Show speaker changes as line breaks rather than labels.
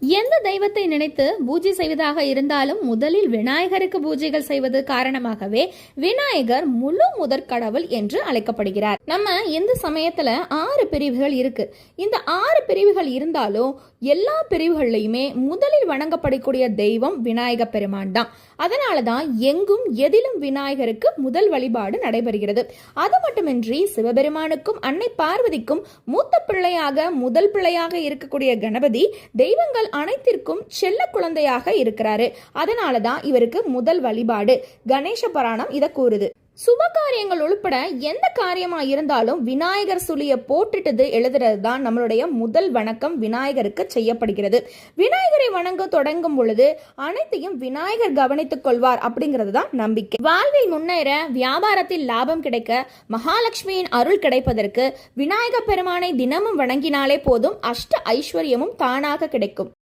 எந்த தெய்வத்தை நினைத்து பூஜை செய்வதாக இருந்தாலும் முதலில் விநாயகருக்கு பூஜைகள் செய்வது காரணமாகவே விநாயகர் முழு முதற் கடவுள் என்று அழைக்கப்படுகிறார். நம்ம இந்து சமயத்துல 6 பிரிவுகள் இருக்கு. இந்த 6 பிரிவுகள் இருந்தாலும் எல்லா பிரிவுகள்லையுமே முதலில் வணங்கப்படக்கூடிய தெய்வம் விநாயக பெருமான் தான். அதனாலதான் எங்கும் எதிலும் விநாயகருக்கு முதல் வழிபாடு நடைபெறுகிறது. அது மட்டுமின்றி சிவபெருமானுக்கும் அன்னை பார்வதிக்கும் மூத்த பிள்ளையாக முதல் பிள்ளையாக இருக்கக்கூடிய கணபதி தெய்வங்கள் அனைத்திற்கும் செல்ல குழந்தையாக இருக்கிறாரு. அதனாலதான் இவருக்கு முதல் வழிபாடு. கணேச புராணம் இதை கூறுது. சுப காரியங்கள் உள்பட எந்த காரியமா இருந்தாலும் விநாயகர் சுழிய போட்டுட்டு எழுதுறது தான் நம்மளுடைய முதல் வணக்கம் விநாயகருக்கு செய்யப்படுகிறது. விநாயகரை வணங்க தொடங்கும் பொழுது அனைத்தையும் விநாயகர் கவனித்துக் கொள்வார் அப்படிங்கிறது தான் நம்பிக்கை. வாழ்வில் முன்னேற, வியாபாரத்தில் லாபம் கிடைக்க, மகாலட்சுமியின் அருள் கிடைப்பதற்கு விநாயக பெருமானை தினமும் வணங்கினாலே போதும், அஷ்ட ஐஸ்வர்யமும் தானாக கிடைக்கும்.